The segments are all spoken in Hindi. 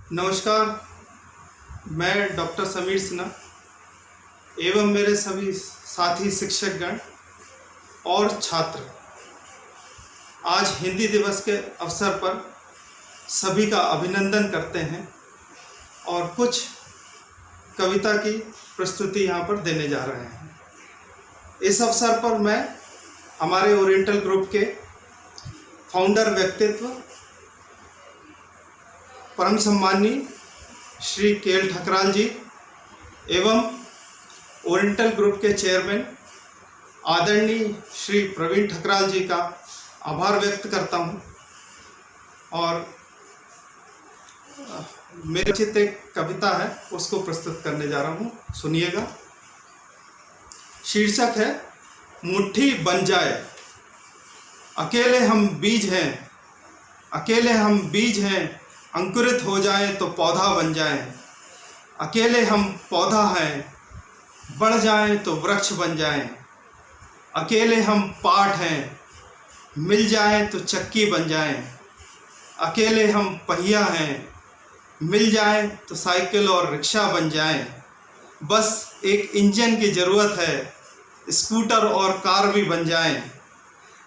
नमस्कार। मैं डॉक्टर समीर सिन्हा एवं मेरे सभी साथी शिक्षकगण और छात्र आज हिंदी दिवस के अवसर पर सभी का अभिनंदन करते हैं और कुछ कविता की प्रस्तुति यहाँ पर देने जा रहे हैं। इस अवसर पर मैं हमारे ओरिएंटल ग्रुप के फाउंडर व्यक्तित्व परम सम्माननीय श्री केएल ठकराल जी एवं ओरिएंटल ग्रुप के चेयरमैन आदरणीय श्री प्रवीण ठकराल जी का आभार व्यक्त करता हूं और मेरे चित एक कविता है उसको प्रस्तुत करने जा रहा हूं, सुनिएगा। शीर्षक है मुट्ठी बन जाए। अकेले हम बीज हैं, अकेले हम बीज हैं, अंकुरित हो जाए तो पौधा बन जाए। अकेले हम पौधा हैं, बढ़ जाए तो वृक्ष बन जाए। अकेले हम पाठ हैं, मिल जाए तो चक्की बन जाए। अकेले हम पहिया हैं, मिल जाए तो साइकिल और रिक्शा बन जाए। बस एक इंजन की ज़रूरत है, स्कूटर और कार भी बन जाए।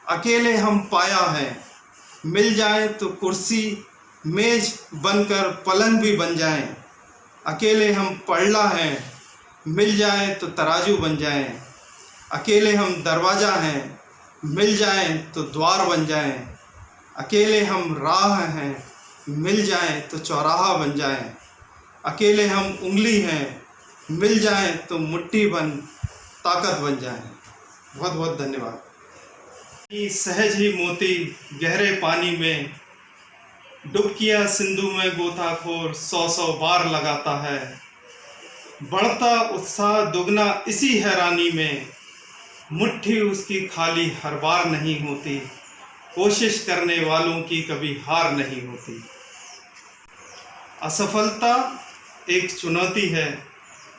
अकेले हम पाया हैं, मिल जाए तो कुर्सी मेज बनकर पलंग भी बन जाएं। अकेले हम पड़ला हैं, मिल जाए तो तराजू बन जाएं। अकेले हम दरवाज़ा हैं, मिल जाएं तो द्वार बन जाएं। अकेले हम राह हैं, मिल जाएं तो चौराहा बन जाएं। अकेले हम उंगली हैं, मिल जाएं तो मुट्ठी बन ताकत बन जाएं। बहुत बहुत धन्यवाद। सहज ही मोती गहरे पानी में, डुबकियाँ सिंधु में गोताखोर 100 बार लगाता है। बढ़ता उत्साह दुगना इसी हैरानी में, मुट्ठी उसकी खाली हर बार नहीं होती। कोशिश करने वालों की कभी हार नहीं होती। असफलता एक चुनौती है,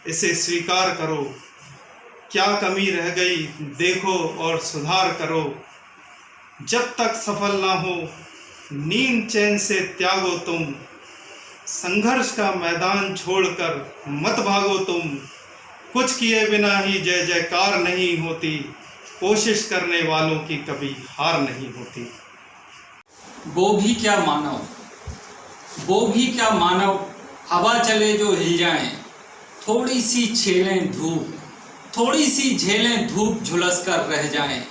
इसे स्वीकार करो। क्या कमी रह गई देखो और सुधार करो। जब तक सफल ना हो नींद चैन से त्यागो तुम। संघर्ष का मैदान छोड़कर मत भागो तुम। कुछ किए बिना ही जय जयकार नहीं होती। कोशिश करने वालों की कभी हार नहीं होती। वो भी क्या मानव, वो भी क्या मानव, हवा चले जो हिल जाएं। थोड़ी सी छेलें धूप, थोड़ी सी झेलें धूप झुलस कर रह जाएं।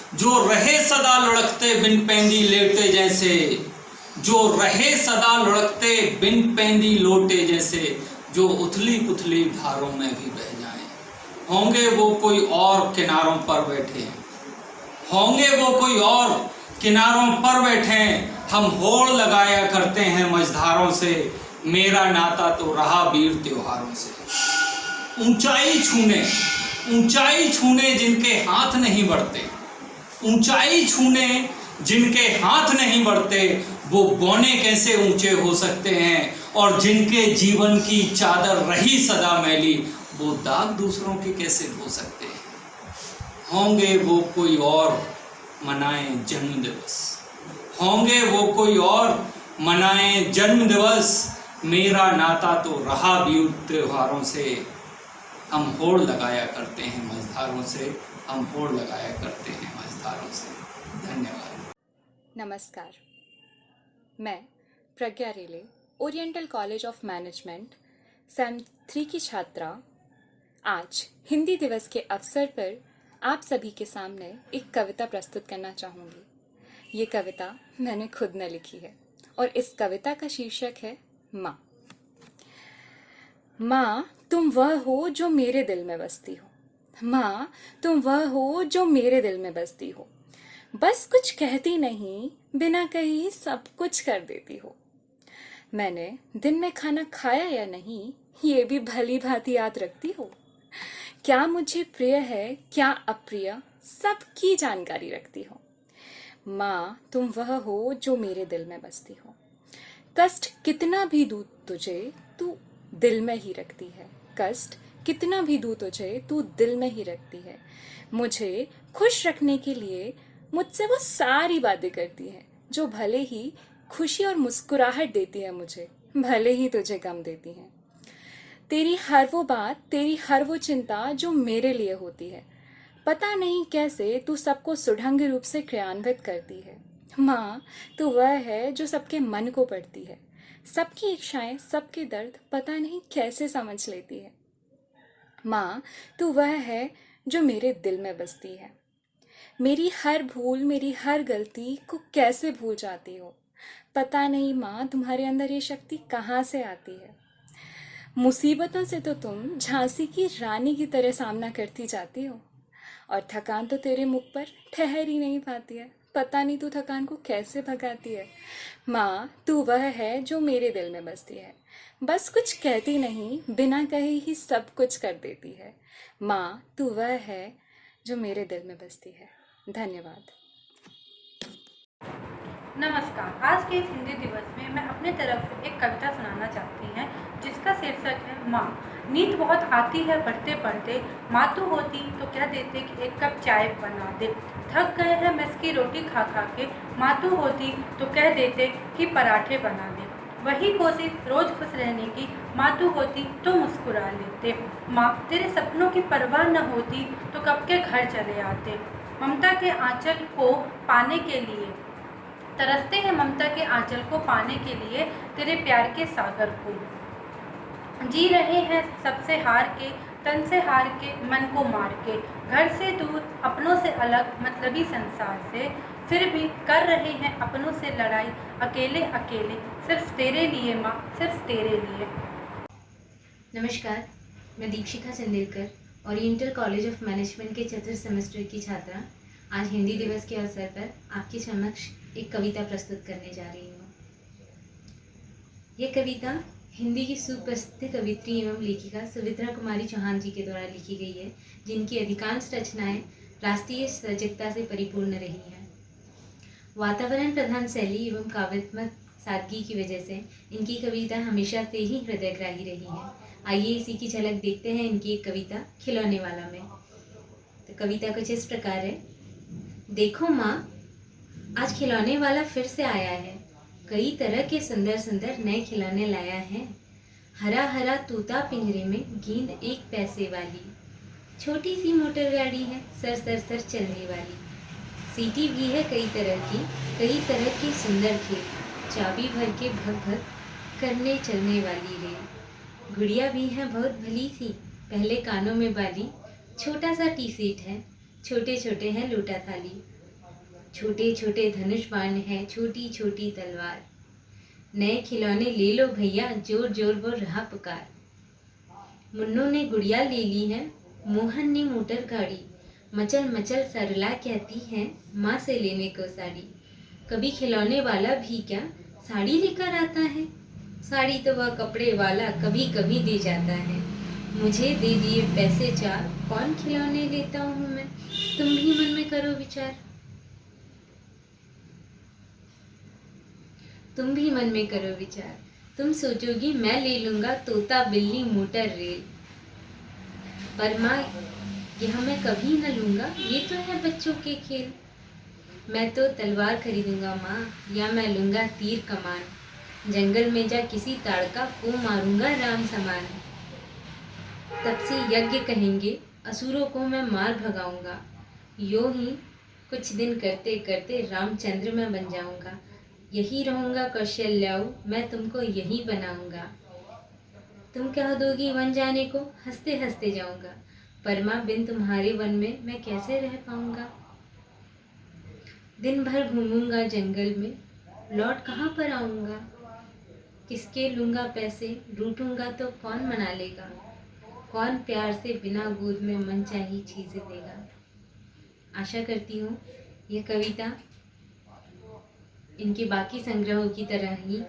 जो रहे सदा लुढ़कते बिन पैंदी लेटे जैसे, जो रहे सदा लुढ़कते बिन पैंदी लोटे जैसे। जो उथली पुथली धारों में भी बह जाएं। होंगे वो कोई और किनारों पर बैठे, होंगे वो कोई और किनारों पर बैठे। हम होड़ लगाया करते हैं मझधारों से। मेरा नाता तो रहा वीर त्योहारों से। ऊंचाई छूने, ऊंचाई छूने जिनके हाथ नहीं बढ़ते, ऊंचाई छूने जिनके हाथ नहीं बढ़ते। वो बौने कैसे ऊंचे हो सकते हैं। और जिनके जीवन की चादर रही सदा मैली, वो दाग दूसरों के कैसे धो सकते हैं। होंगे वो कोई और मनाएं जन्म दिवस, होंगे वो कोई और मनाएं जन्म दिवस। मेरा नाता तो रहा वीर त्योहारों से। हम होड़ लगाया करते हैं मझधारों से, हम होड़ लगाया करते हैं मझधारों से। धन्यवाद। नमस्कार, मैं Pragya Rele, Oriental College of Management sem 3 की छात्रा, आज हिंदी दिवस के अवसर पर आप सभी के सामने एक कविता प्रस्तुत करना चाहूँगी। ये कविता मैंने खुद न लिखी है और इस कविता का शीर्षक है माँ। माँ, तुम वह हो जो मेरे दिल में बसती हो। माँ, तुम वह हो जो मेरे दिल में बसती हो। बस कुछ कहती नहीं, बिना कही सब कुछ कर देती हो। मैंने दिन में खाना खाया या नहीं, ये भी भली भांति याद रखती हो। क्या मुझे प्रिय है, क्या अप्रिय, सबकी जानकारी रखती हो। माँ, तुम वह हो जो मेरे दिल में बसती हो। कष्ट कितना भी दूँ तुझे, तू दिल में ही रखती है। कष्ट कितना भी दूँ तुझे, तू दिल में ही रखती है। मुझे खुश रखने के लिए मुझसे वो सारी बातें करती है जो भले ही खुशी और मुस्कुराहट देती है मुझे, भले ही तुझे गम देती हैं। तेरी हर वो बात, तेरी हर वो चिंता जो मेरे लिए होती है, पता नहीं कैसे तू सबको सुढंग रूप से क्रियान्वित करती है। माँ, तू वह है जो सबके मन को पढ़ती है, सबकी इच्छाएं, सबके दर्द पता नहीं कैसे समझ लेती है। माँ, तू वह है जो मेरे दिल में बसती है, मेरी हर भूल, मेरी हर गलती को कैसे भूल जाती हो। पता नहीं माँ, तुम्हारे अंदर ये शक्ति कहाँ से आती है। मुसीबतों से तो तुम झांसी की रानी की तरह सामना करती जाती हो, और थकान तो तेरे मुख पर ठहर ही नहीं पाती है। पता नहीं तू थकान को कैसे भगाती है। माँ, तू वह है जो मेरे दिल में बसती है, बस कुछ कहती नहीं, बिना कहे ही सब कुछ कर देती है। माँ, तू वह है जो मेरे दिल में बसती है। धन्यवाद। नमस्कार। आज के इस हिंदी दिवस में मैं अपने तरफ से एक कविता सुनाना चाहती हैं, जिसका शीर्षक है माँ। नींद बहुत आती है पढ़ते पढ़ते, माँ तू होती तो कह देते कि एक कप चाय बना दे। थक गए हैं मेस की रोटी खा खा के, माँ तू होती तो कह देते कि पराठे बना दे। वही कोशिश रोज खुश रहने की, माँ तू होती तो मुस्कुरा लेते। माँ, तेरे सपनों की परवाह न होती तो कब के घर चले आते। ममता के आंचल को पाने के लिए तरसते हैं, ममता के आंचल को पाने के लिए तेरे प्यार के सागर को। जी रहे हैं सबसे हार के, तन से हार के, मन को मार के, घर से दूर, अपनों से अलग, मतलबी संसार से, फिर भी कर रहे हैं अपनों से लड़ाई, अकेले अकेले, सिर्फ तेरे लिए माँ, सिर्फ तेरे लिए। नमस्कार, मैं Deekshika Chandelkar, Oriental College of Management के चतुर्थ सेमेस्टर की छात्रा आज हिंदी दिवस के अवसर पर आपके समक्ष एक कविता प्रस्तुत करने जा रही हूँ। यह कविता हिंदी की सुप्रसिद्ध कवित्री एवं लेखिका सुविद्रा कुमारी चौहान जी के द्वारा लिखी गई है, जिनकी अधिकांश रचनाएं राष्ट्रीय सजगता से परिपूर्ण रही हैं। वातावरण प्रधान शैली एवं काव्यात्मक सादगी की वजह से इनकी कविता हमेशा से ही हृदयग्राही रही है। आइए इसी की झलक देखते हैं इनकी एक कविता खिलौने वाला में। तो कविता कुछ इस प्रकार है। देखो माँ, आज खिलौने वाला फिर से आया है, कई तरह के सुंदर सुंदर नए खिलौने लाया है। हरा हरा तोता पिंजरे में, गेंद 1 पैसे वाली, छोटी सी मोटर गाड़ी है सर सर सर चलने वाली, सीटी भी है कई तरह की सुंदर खेल, चाबी भर के भग भग करने चलने वाली रेल। गुड़िया भी है बहुत भली सी, पहले कानों में बाली, छोटा सा टी सेट है, छोटे छोटे हैं लोटा थाली, छोटे छोटे धनुष बाण है, छोटी छोटी तलवार। नए खिलौने ले लो भैया, जोर जोर वो रहा पुकार। मुन्नू ने गुड़िया ले ली है, मोहन ने मोटर गाड़ी, मचल मचल सरला कहती है माँ से लेने को साड़ी। कभी खिलौने वाला भी क्या साड़ी लेकर आता है, साड़ी तो वह कपड़े वाला कभी कभी दे जाता है। मुझे दे दिए पैसे 4, कौन खिलौने लेता हूँ मैं, तुम भी मन में करो विचार। तुम भी मन में करो विचार, तुम सोचोगी मैं ले लूंगा तोता बिल्ली मोटर रेल, पर माँ यह मैं कभी न लूंगा, ये तो है बच्चों के खेल। मैं तो तलवार खरीदूंगा माँ, या मैं लूंगा तीर कमान, जंगल में जा किसी ताड़का को मारूंगा राम समान। तब से यज्ञ कहेंगे, असुरों को मैं मार भगाऊंगा, यूं ही कुछ दिन करते करते रामचंद्र मैं बन जाऊंगा। यही रहूंगा कौशल्याऊ, मैं तुमको यही बनाऊंगा। तुम कह दोगी वन जाने को, हंसते हंसते जाऊंगा, पर माँ बिन तुम्हारे वन में मैं कैसे रह पाऊंगा। दिन भर घूमूंगा जंगल में, लौट कहाँ पर आऊंगा, किसके लूंगा पैसे, रूठूंगा तो कौन मना लेगा, कौन प्यार से बिना गोद में मनचाही चीजें देगा। आशा करती हूँ यह कविता इनके बाकी संग्रहों की तरह ही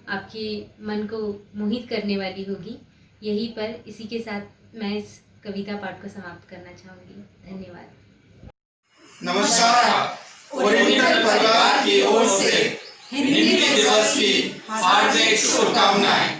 आपके मन को मोहित करने वाली होगी। यहीं पर इसी के साथ मैं इस कविता पाठ को समाप्त करना चाहूँगी। धन्यवाद। नमस्कार, ओरिएंटल परिवार की ओर से हिंदी दिवस की हार्दिक शुभकामनाएं।